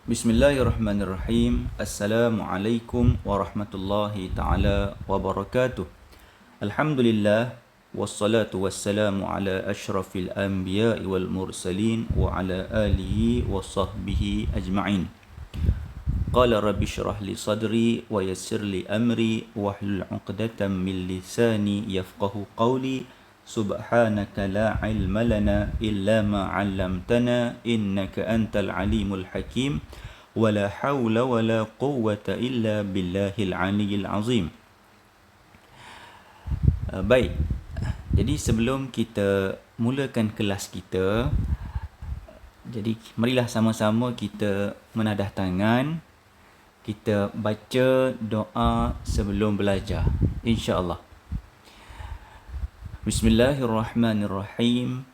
Bismillahirrahmanirrahim. Assalamualaikum warahmatullahi ta'ala wabarakatuh. Alhamdulillah. Wassalatu wassalamu ala ashrafil anbiya'i wal mursalin wa ala alihi wa sahbihi ajma'in. Qala rabbi syrah li sadri wa yassir li amri wahlul 'uqdatam min lisani yafqahu qawli. Subhanaka la ilma lana illa ma 'allamtana innaka antal alimul hakim. Wala hawla wala quwwata illa billahil aliyyil azim. Baik. Jadi sebelum kita mulakan kelas kita, jadi marilah sama-sama kita menadah tangan, kita baca doa sebelum belajar, insya-Allah. Bismillahirrahmanirrahim.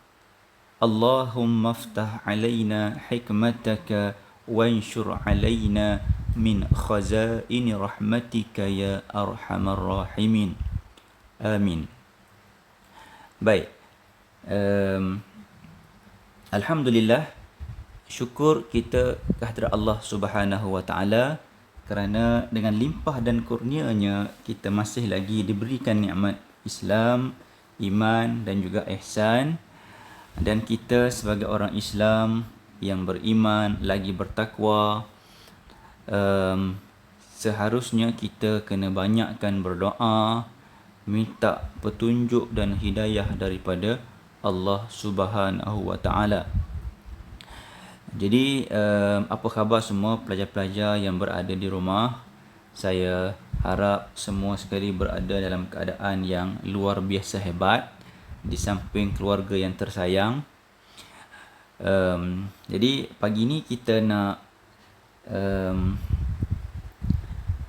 Allahumma aftah alaina hikmataka wanshur alaina min khazaini rahmatika ya arhamar rahimin. Amin. Baik. Alhamdulillah, syukur kita kehadrat Allah Subhanahu wa taala kerana dengan limpah dan kurnianya kita masih lagi diberikan nikmat Islam, iman dan juga ihsan, dan kita sebagai orang Islam yang beriman lagi bertakwa, seharusnya kita kena banyakkan berdoa, minta petunjuk dan hidayah daripada Allah Subhanahu wa taala. Jadi apa khabar semua pelajar-pelajar yang berada di rumah? Saya harap semua sekali berada dalam keadaan yang luar biasa hebat di samping keluarga yang tersayang. Jadi pagi ni kita nak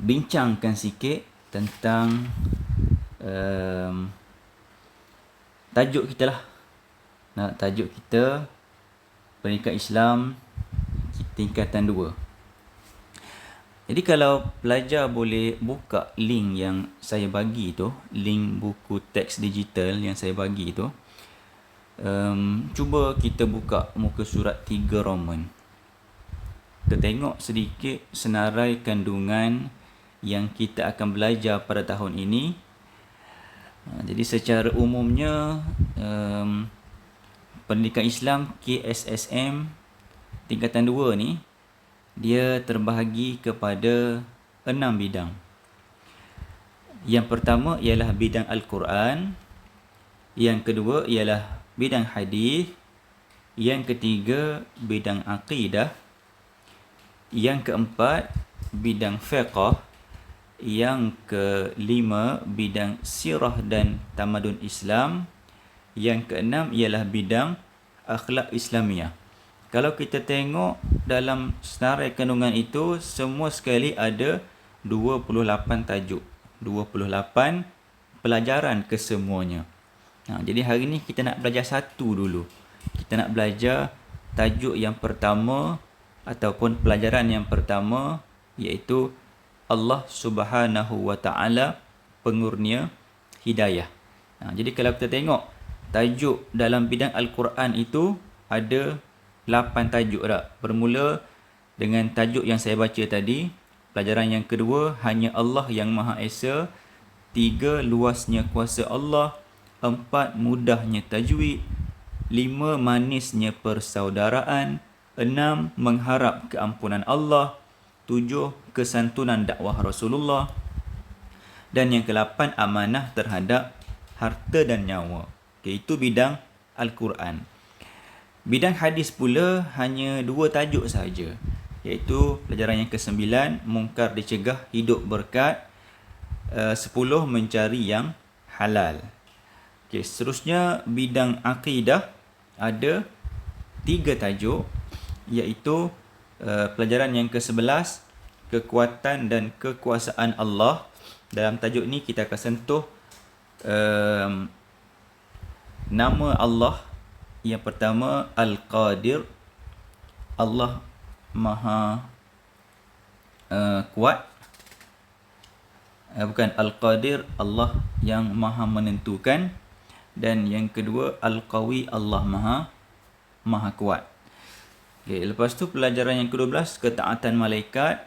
bincangkan sikit tentang tajuk kita lah. Tajuk kita Pendidikan Islam tingkatan 2. Jadi kalau pelajar boleh buka link yang saya bagi tu, link buku teks digital yang saya bagi tu, cuba kita buka muka surat 3 Roman. Kita tengok sedikit senarai kandungan yang kita akan belajar pada tahun ini. Jadi secara umumnya Pendidikan Islam KSSM tingkatan 2 ni dia terbahagi kepada 6 bidang. Yang pertama ialah bidang Al-Quran, yang kedua ialah bidang hadis, yang ketiga bidang akidah, yang keempat bidang fiqh, yang kelima bidang sirah dan tamadun Islam, yang keenam ialah bidang akhlak Islamiah. Kalau kita tengok dalam senarai kandungan itu, semua sekali ada 28 tajuk, 28 pelajaran kesemuanya. Jadi hari ni kita nak belajar satu dulu. Kita nak belajar tajuk yang pertama ataupun pelajaran yang pertama, iaitu Allah Subhanahu wa taala pengurnia hidayah. Jadi kalau kita tengok tajuk dalam bidang Al-Quran itu ada 8 tajuk dah. Bermula dengan tajuk yang saya baca tadi. Pelajaran yang kedua, hanya Allah yang Maha Esa. 3, luasnya kuasa Allah. 4, mudahnya tajwid. 5, manisnya persaudaraan. 6, mengharap keampunan Allah. 7, kesantunan dakwah Rasulullah. Dan yang ke-8, amanah terhadap harta dan nyawa. Itu bidang Al-Quran. Bidang hadis pula hanya 2 tajuk sahaja, iaitu pelajaran yang ke-9, mungkar dicegah, hidup berkat. 10, mencari yang halal. Seterusnya bidang akidah ada 3 tajuk, iaitu pelajaran yang ke-11, kekuatan dan kekuasaan Allah. Dalam tajuk ni kita akan sentuh nama Allah. Yang pertama Al-Qadir, Allah Maha kuat. Bukan Al-Qadir, Allah yang Maha menentukan. Dan yang kedua Al-Qawi, Allah Maha kuat. Okay, lepas tu pelajaran yang ke-12, ketaatan malaikat.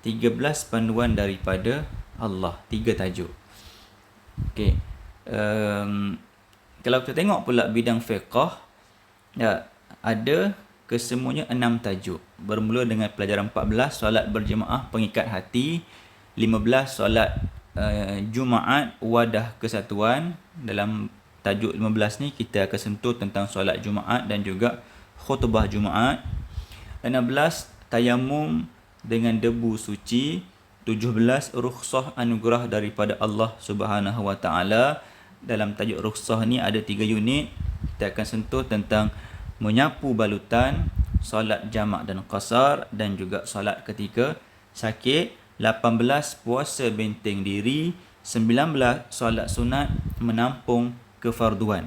13 panduan daripada Allah. 3 tajuk. Okay. Kalau kita tengok pula bidang fiqh, ya, ada kesemuanya 6 tajuk. Bermula dengan pelajaran 14, solat berjemaah pengikat hati. 15, solat Jumaat wadah kesatuan. Dalam tajuk 15 ni kita akan sentuh tentang solat Jumaat dan juga khutbah Jumaat. 16, tayamum dengan debu suci. 17, rukhsah anugerah daripada Allah Subhanahu Wa Taala. Dalam tajuk rukhsah ni ada 3 unit. Kita akan sentuh tentang menyapu balutan, solat jamak dan qasar dan juga solat ketika sakit. 18, puasa benteng diri. 19, solat sunat menampung kefarduan.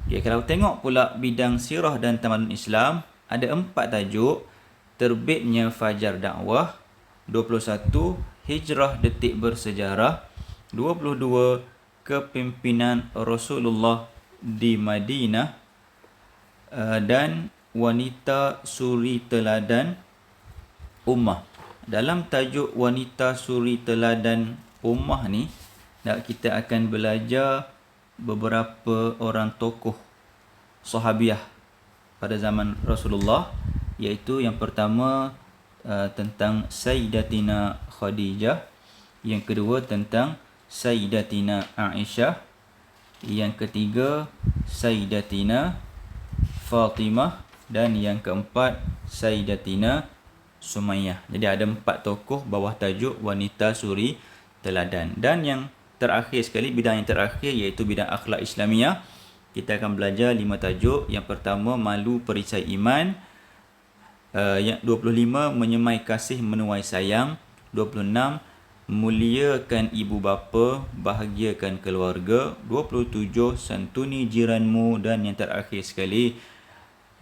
Okay, kalau tengok pula bidang sirah dan tamadun Islam, ada 4 tajuk. Terbitnya Fajar Dakwah. 21, hijrah detik bersejarah. 22, kepimpinan Rasulullah di Madinah. Dan wanita suri teladan ummah. Dalam tajuk wanita suri teladan ummah ni, kita akan belajar beberapa orang tokoh sahabiah pada zaman Rasulullah, iaitu yang pertama tentang Sayyidatina Khadijah, yang kedua tentang Sayyidatina Aisyah, yang ketiga Sayyidatina Fatimah, dan yang keempat Sayyidatina Sumayyah. Jadi ada 4 tokoh bawah tajuk wanita suri teladan. Dan yang terakhir sekali, bidang yang terakhir iaitu bidang akhlak Islamiah. Kita akan belajar 5 tajuk. Yang pertama, malu perisai iman. Yang 25, menyemai kasih menuai sayang. 26, muliakan ibu bapa, bahagiakan keluarga. 27, santuni jiranmu. Dan yang terakhir sekali,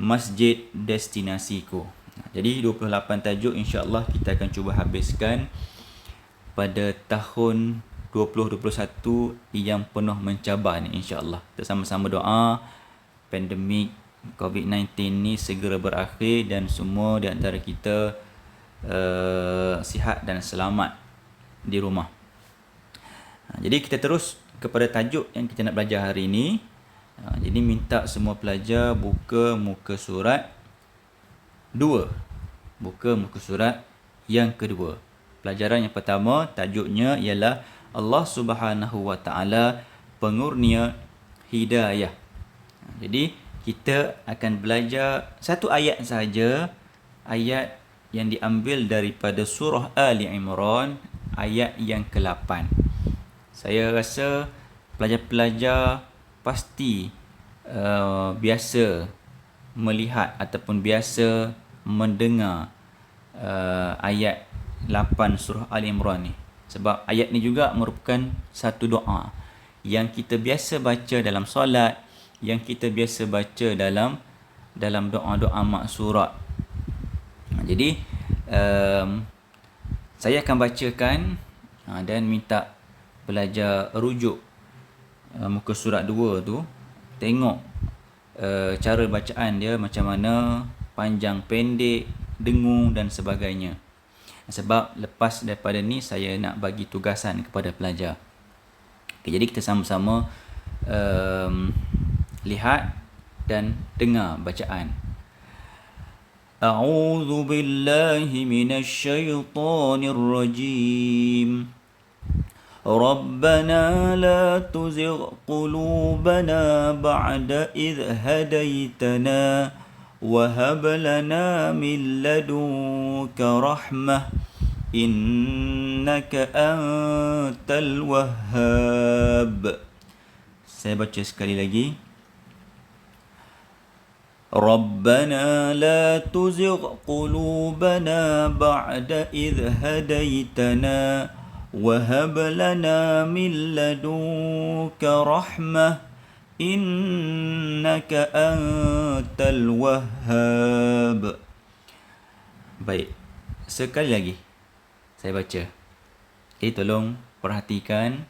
masjid destinasiku. Jadi 28 tajuk insya-Allah kita akan cuba habiskan pada tahun 2021 yang penuh mencabar ni, insya-Allah. Kita sama-sama doa pandemik COVID-19 ni segera berakhir dan semua di antara kita sihat dan selamat di rumah. Jadi kita terus kepada tajuk yang kita nak belajar hari ini. Jadi minta semua pelajar buka muka surat 2. Buka muka surat yang kedua. Pelajaran yang pertama, tajuknya ialah Allah Subhanahu Wa Taala pengurnia hidayah. Jadi kita akan belajar satu ayat saja, ayat yang diambil daripada surah Ali Imran, ayat yang ke-8. Saya rasa pelajar-pelajar pasti biasa melihat ataupun biasa mendengar ayat 8 surah Al Imran ni. Sebab ayat ni juga merupakan satu doa yang kita biasa baca dalam solat, yang kita biasa baca dalam doa-doa maksurat. Jadi saya akan bacakan dan minta pelajar rujuk muka surat 2 tu, tengok cara bacaan dia macam mana, panjang pendek, dengung dan sebagainya. Sebab lepas daripada ni saya nak bagi tugasan kepada pelajar. Okay, jadi kita sama-sama lihat dan dengar bacaan. A'udzu billahi minasy syaithanir rajim. ربنا لا تزغ قلوبنا بعد إذ هديتنا وهب لنا من لدنك رحمة إنك أنت الوهاب. Saya baca sekali lagi. ربنا لا تزغ قلوبنا بعد إذ هديتنا وهب لنا من لدنك رحمة إنك أنت الوهاب. Baik, sekali lagi saya baca. Tolong perhatikan.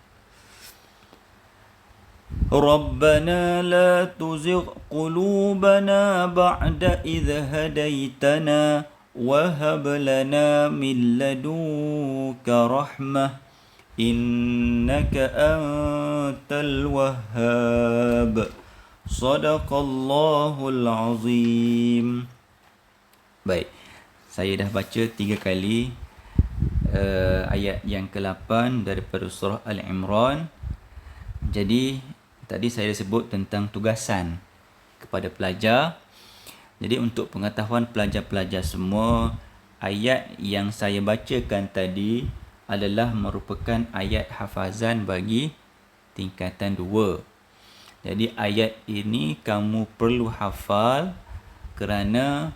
ربنا لا تزغ قلوبنا بعد إذ هديتنا وهب لنا من لدنك رحمة إنك أنت الوهاب صدق الله العظيم. Baik, saya dah baca 3 kali ayat yang ke-8 daripada surah Al-Imran. Jadi tadi saya sebut tentang tugasan kepada pelajar. Jadi untuk pengetahuan pelajar-pelajar semua, ayat yang saya bacakan tadi adalah merupakan ayat hafazan bagi tingkatan 2. Jadi ayat ini kamu perlu hafal kerana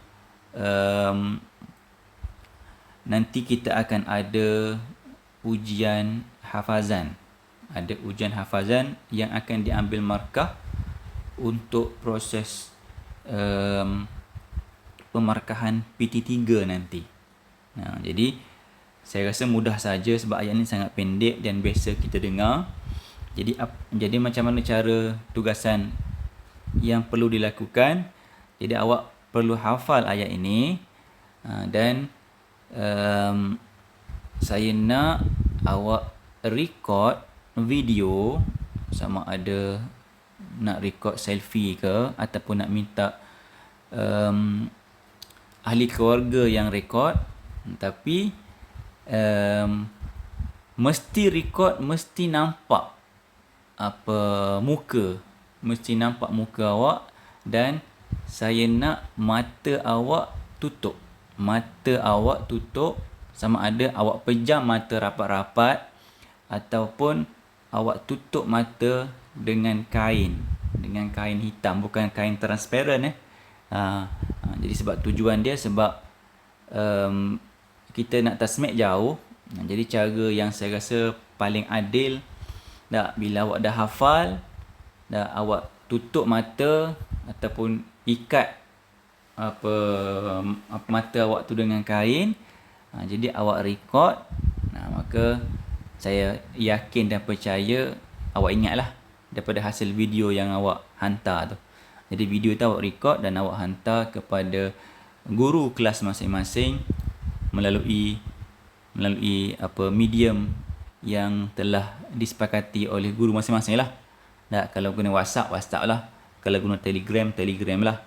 nanti kita akan ada ujian hafazan. Ada ujian hafazan yang akan diambil markah untuk proses pemarkahan PT3 nanti. Jadi saya rasa mudah saja sebab ayat ini sangat pendek dan biasa kita dengar. Jadi macam mana cara tugasan yang perlu dilakukan? Jadi awak perlu hafal ayat ini dan saya nak awak record video, sama ada nak record selfie ke ataupun nak minta ahli keluarga yang record, tapi mesti record, mesti nampak mesti nampak muka awak, dan saya nak mata awak tutup. Sama ada awak pejam mata rapat-rapat ataupun awak tutup mata dengan kain hitam, bukan kain transparent jadi sebab tujuan dia sebab kita nak tasmid jauh. Jadi cara yang saya rasa paling adil, bila awak dah hafal, awak tutup mata ataupun ikat mata awak tu dengan kain. Jadi awak record, maka saya yakin dan percaya awak ingatlah daripada hasil video yang awak hantar tu. Jadi video tu awak record dan awak hantar kepada guru kelas masing-masing melalui medium yang telah disepakati oleh guru masing-masing lah. Kalau guna WhatsApp lah. Kalau guna Telegram lah.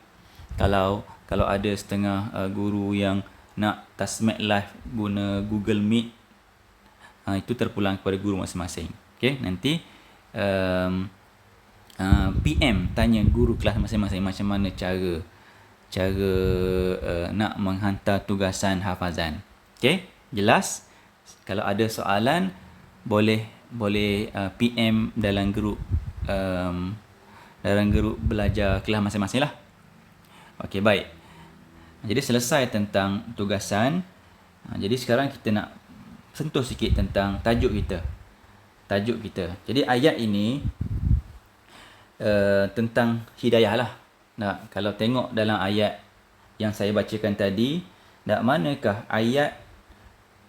Kalau ada setengah guru yang nak tasmid live guna Google Meet, itu terpulang kepada guru masing-masing. Okey, nanti PM tanya guru kelas masing-masing macam mana cara nak menghantar tugasan hafazan. Okey, jelas? Kalau ada soalan boleh PM dalam grup belajar kelas masing-masing lah. Okey, baik. Jadi selesai tentang tugasan. Jadi sekarang kita nak sentuh sikit tentang tajuk kita. Jadi ayat ini tentang hidayah lah. Kalau tengok dalam ayat yang saya bacakan tadi, manakah ayat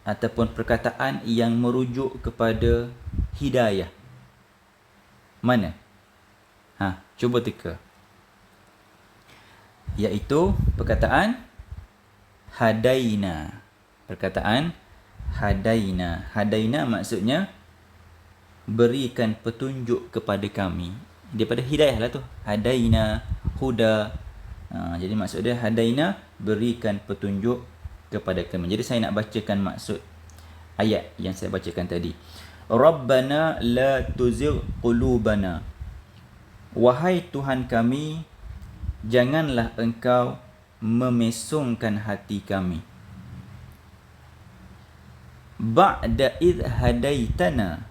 ataupun perkataan yang merujuk kepada hidayah? Mana? Cuba teka. Iaitu perkataan hadaina. Hadaina maksudnya berikan petunjuk kepada kami. Daripada hidayah lah tu. Hadaina, huda. Jadi maksud dia hadaina, berikan petunjuk kepada kami. Jadi saya nak bacakan maksud ayat yang saya bacakan tadi. Rabbana la tuzigh qulubana. Wahai Tuhan kami, janganlah engkau memesongkan hati kami. Ba'da idh hadaitana,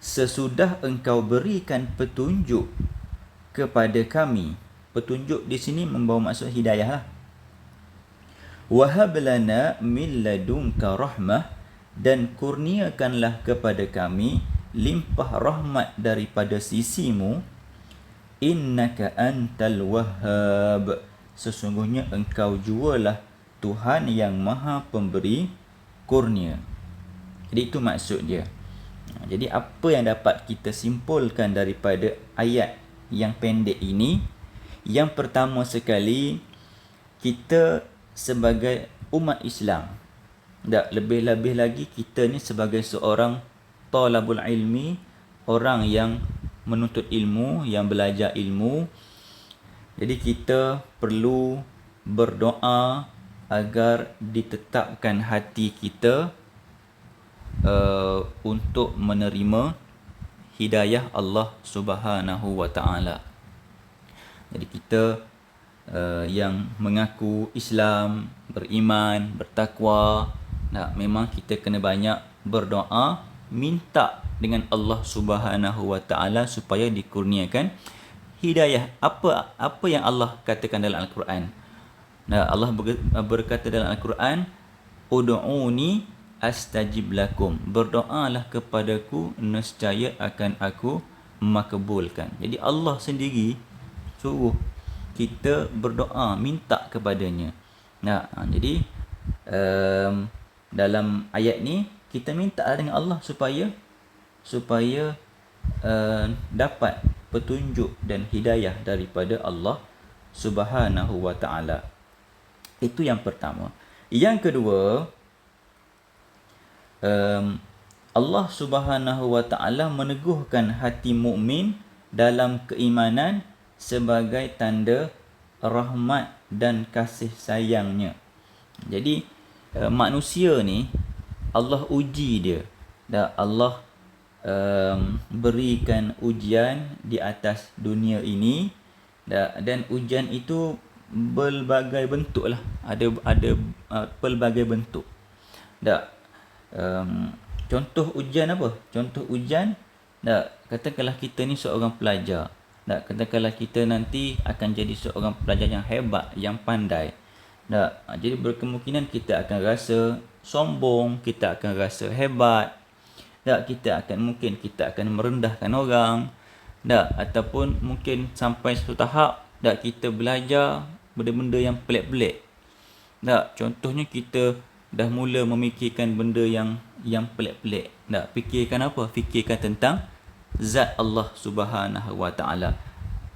sesudah engkau berikan petunjuk kepada kami. Petunjuk di sini membawa maksud hidayah lah. Wahab lana min ladunka rahmah, dan kurniakanlah kepada kami limpah rahmat daripada sisimu. Innaka antal wahhab, sesungguhnya engkau jualah Tuhan yang maha pemberi kurnia. Jadi itu maksud dia. Jadi apa yang dapat kita simpulkan daripada ayat yang pendek ini? Yang pertama sekali, kita sebagai umat Islam, lebih-lebih lagi kita ni sebagai seorang talabul ilmi, orang yang menuntut ilmu, yang belajar ilmu. Jadi kita perlu berdoa agar ditetapkan hati kita untuk menerima hidayah Allah Subhanahu wa taala. Jadi kita yang mengaku Islam, beriman, bertakwa, memang kita kena banyak berdoa, minta dengan Allah Subhanahu wa taala supaya dikurniakan hidayah. Apa yang Allah katakan dalam Al-Quran? Allah berkata dalam Al-Quran, ud'uni astajib lakum. Berdoalah kepadaku, nescaya akan aku makbulkan. Jadi Allah sendiri suruh kita berdoa, minta kepadanya. Jadi dalam ayat ni kita minta dengan Allah supaya dapat petunjuk dan hidayah daripada Allah Subhanahu wa taala. Itu yang pertama. Yang kedua, Allah Subhanahu wa taala meneguhkan hati mukmin dalam keimanan sebagai tanda rahmat dan kasih sayangnya. Jadi manusia ni Allah uji dia. Allah berikan ujian di atas dunia ini, dan ujian itu berbagai bentuk lah. Ada pelbagai bentuk. Contoh ujian apa? Contoh ujian, katakanlah kita ni seorang pelajar. Katakanlah kita nanti akan jadi seorang pelajar yang hebat, yang pandai. Jadi berkemungkinan kita akan rasa sombong, kita akan rasa hebat. Kita akan merendahkan orang. Ataupun mungkin sampai satu tahap kita belajar benda-benda yang pelik-pelik. Contohnya kita dah mula memikirkan benda yang pelik-pelik. Fikirkan apa? Fikirkan tentang zat Allah Subhanahu wa taala.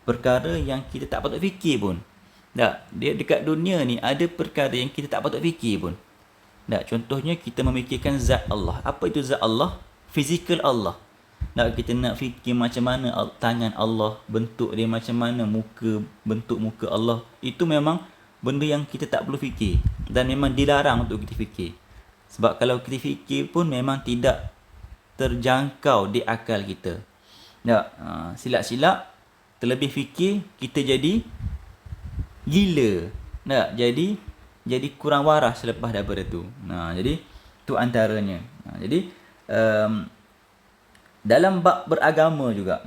Perkara yang kita tak patut fikir pun. Dia dekat dunia ni ada perkara yang kita tak patut fikir pun. Contohnya kita memikirkan zat Allah. Apa itu zat Allah? Fizikal Allah. Kita nak fikir macam mana tangan Allah, bentuk dia macam mana, bentuk muka Allah. Itu memang benda yang kita tak perlu fikir, dan memang dilarang untuk kita fikir. Sebab kalau kita fikir pun memang tidak terjangkau di akal kita. Silap-silap, terlebih fikir, kita jadi gila. Jadi kurang waras selepas daripada tu. Jadi tu antaranya. Jadi dalam bab beragama juga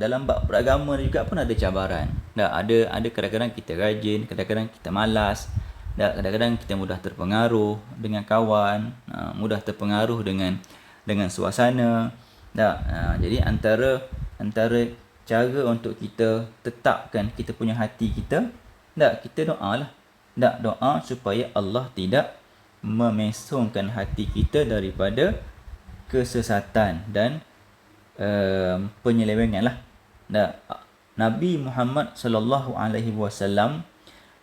pun ada cabaran. Ada kadang-kadang kita rajin, kadang-kadang kita malas, kadang-kadang kita mudah terpengaruh dengan kawan, mudah terpengaruh dengan suasana. Jadi antara cara untuk kita tetapkan kita punya hati kita, kita doalah. Doa supaya Allah tidak memesongkan hati kita daripada kesesatan dan penyelewengan lah. Nabi Muhammad sallallahu alaihi wasallam,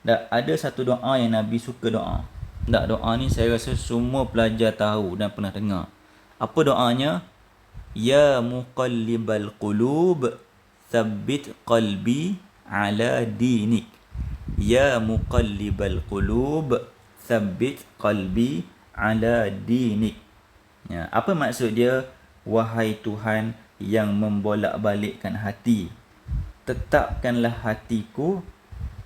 ada satu doa yang Nabi suka doa. Doa ni saya rasa semua pelajar tahu dan pernah dengar. Apa doanya? Ya muqallibal qulub, tsabbit qalbi ala dinik. Ya muqallibal qulub, tsabbit qalbi ala dinik. Apa maksud dia? Wahai Tuhan yang membolak-balikkan hati, tetapkanlah hatiku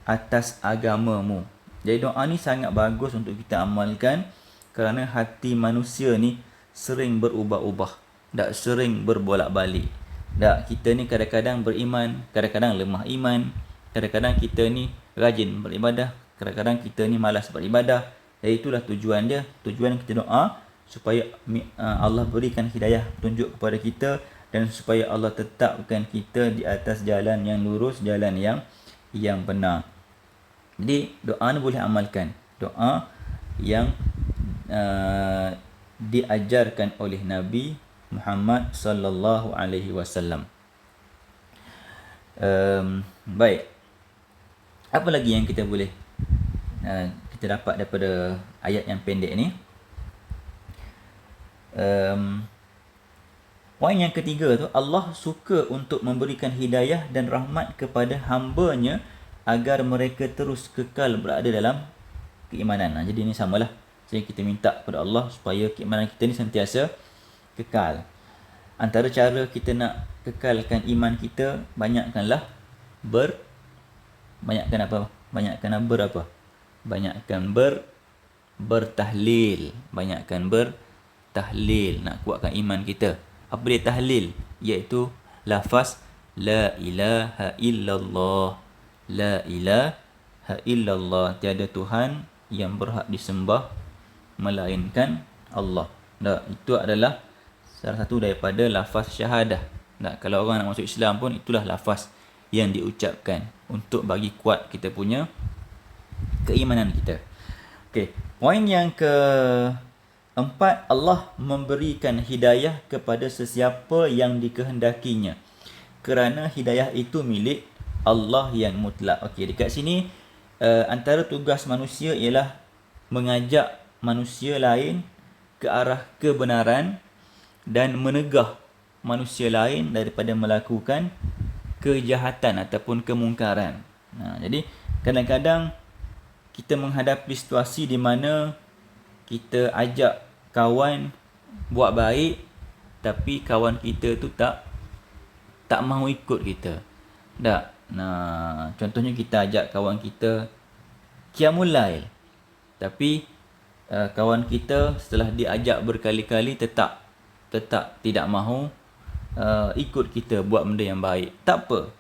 atas agamamu. Jadi doa ni sangat bagus untuk kita amalkan, kerana hati manusia ni sering berubah-ubah, sering berbolak-balik. Kita ni kadang-kadang beriman, kadang-kadang lemah iman, kadang-kadang kita ni rajin beribadah, kadang-kadang kita ni malas beribadah. Jadi itulah tujuan dia. Tujuan kita doa supaya Allah berikan hidayah, tunjuk kepada kita, dan supaya Allah tetapkan kita di atas jalan yang lurus, jalan yang benar. Jadi doa ni boleh amalkan. Doa yang diajarkan oleh Nabi Muhammad sallallahu alaihi wasallam. Baik. Apa lagi yang kita boleh kita dapat daripada ayat yang pendek ni? Poin yang ketiga tu, Allah suka untuk memberikan hidayah dan rahmat kepada hamba-Nya agar mereka terus kekal berada dalam keimanan. Jadi ini samalah. Jadi kita minta kepada Allah supaya keimanan kita ni sentiasa kekal. Antara cara kita nak kekalkan iman kita, banyakkan bertahlil. Banyakkan bertahlil, nak kuatkan iman kita. Apa dia tahlil? Iaitu lafaz la ilaha illallah. La ilaha illallah, tiada Tuhan yang berhak disembah melainkan Allah. Itu adalah salah satu daripada lafaz syahadah. Kalau orang nak masuk Islam pun, itulah lafaz yang diucapkan untuk bagi kuat kita punya keimanan kita. Okey, poin yang keempat, Allah memberikan hidayah kepada sesiapa yang dikehendakinya, kerana hidayah itu milik Allah yang mutlak. Okey, dekat sini antara tugas manusia ialah mengajak manusia lain ke arah kebenaran dan menegah manusia lain daripada melakukan kejahatan ataupun kemungkaran. Jadi kadang-kadang kita menghadapi situasi di mana kita ajak kawan buat baik, tapi kawan kita tu tak mahu ikut kita. Contohnya kita ajak kawan kita qiyamul lail, tapi kawan kita setelah diajak berkali-kali tetap tidak mahu ikut kita buat benda yang baik. Tak apa.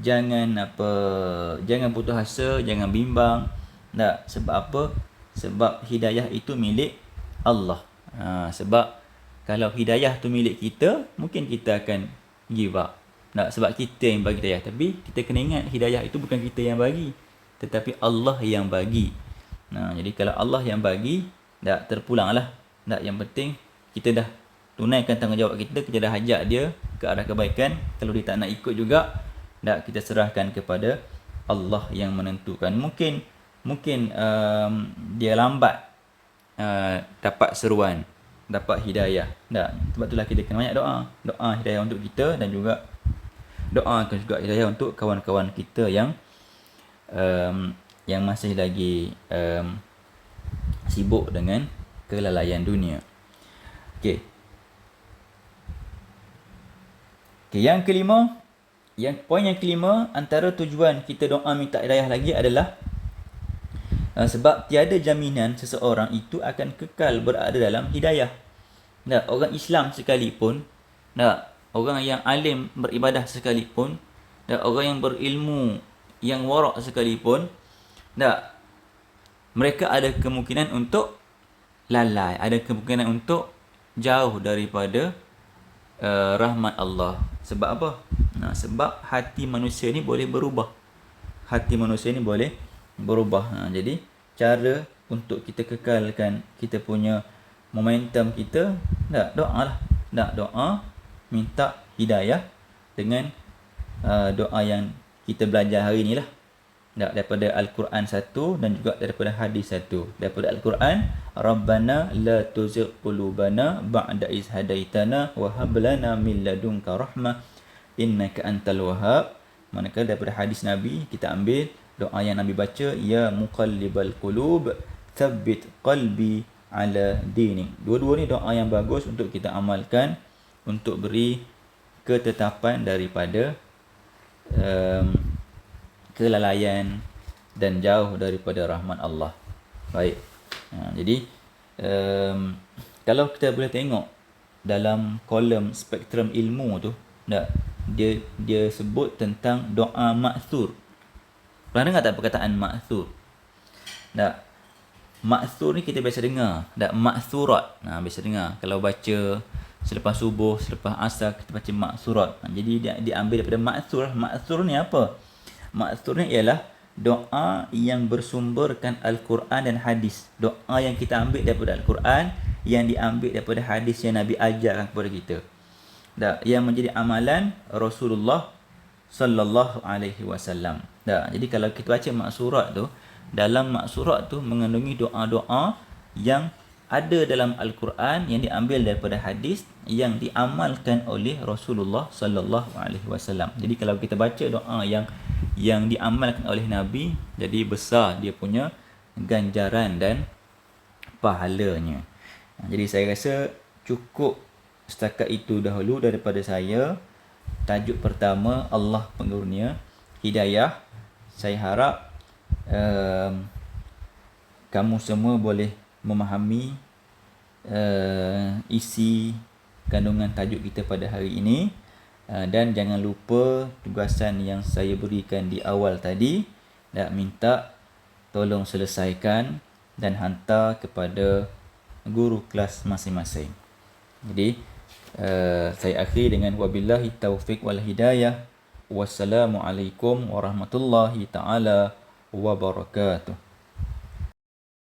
Jangan putus asa, jangan bimbang. Sebab apa? Sebab hidayah itu milik Allah. Sebab kalau hidayah tu milik kita, mungkin kita akan give up. Sebab kita yang bagi hidayah. Tapi kita kena ingat, hidayah itu bukan kita yang bagi, tetapi Allah yang bagi. Jadi kalau Allah yang bagi, terpulanglah. Yang penting kita dah tunaikan tanggungjawab kita dah ajak dia ke arah kebaikan. Kalau dia tak nak ikut juga, kita serahkan kepada Allah yang menentukan. Mungkin dia lambat dapat seruan, dapat hidayah. Sebab itulah kita kena banyak doa hidayah untuk kita, dan juga doakan juga hidayah untuk kawan-kawan kita yang masih lagi sibuk dengan kelalaian dunia. Yang kelima, poin yang kelima, antara tujuan kita doa minta hidayah lagi adalah sebab tiada jaminan seseorang itu akan kekal berada dalam hidayah. Orang Islam sekalipun, orang yang alim beribadah sekalipun, orang yang berilmu, yang warak sekalipun, mereka ada kemungkinan untuk lalai, ada kemungkinan untuk jauh daripada rahmat Allah. Sebab apa? Sebab hati manusia ni boleh berubah. Jadi cara untuk kita kekalkan kita punya momentum kita, doa minta hidayah dengan doa yang kita belajar hari ni lah. Daripada Al-Quran satu dan juga daripada hadis satu. Daripada Al-Quran, Rabbana la tuzigh qulubana ba'da iz hadaitana wa hab lana min ladunka rahmah innaka antal wahhab. Manakala daripada hadis Nabi, kita ambil doa yang Nabi baca, ya muqallibal qulub tsabbit qalbi ala dinik. Dua-dua ni doa yang bagus untuk kita amalkan, untuk beri ketetapan daripada kelalaian dan jauh daripada rahmat Allah. Baik. Jadi kalau kita boleh tengok dalam kolom spektrum ilmu tu, dia sebut tentang doa ma'thur. Pernah dengar tak perkataan ma'thur? Ma'thur ni kita biasa dengar. Ma'thurat. Biasa dengar. Kalau baca selepas subuh, selepas asar, kita baca ma'thurat. Jadi dia ambil daripada ma'thur. Ma'thur ni apa? Ma'thur ni ialah doa yang bersumberkan Al-Quran dan hadis. Doa yang kita ambil daripada Al-Quran yang diambil daripada hadis yang Nabi ajarkan kepada kita. Tak, yang menjadi amalan Rasulullah sallallahu alaihi wasallam. Tak, jadi kalau kita baca maksurat tu, dalam maksurat tu mengandungi doa-doa yang ada dalam Al-Quran yang diambil daripada hadis yang diamalkan oleh Rasulullah sallallahu alaihi wasallam. Jadi kalau kita baca doa yang diamalkan oleh Nabi, jadi besar dia punya ganjaran dan pahalanya. Jadi saya rasa cukup setakat itu dahulu daripada saya. Tajuk pertama, Allah pengurnia hidayah. Saya harap kamu semua boleh memahami isi kandungan tajuk kita pada hari ini. Dan jangan lupa tugasan yang saya berikan di awal tadi, nak minta tolong selesaikan dan hantar kepada guru kelas masing-masing. Jadi saya akhiri dengan wabillahi taufiq wal hidayah. Wassalamualaikum warahmatullahi taala wabarakatuh.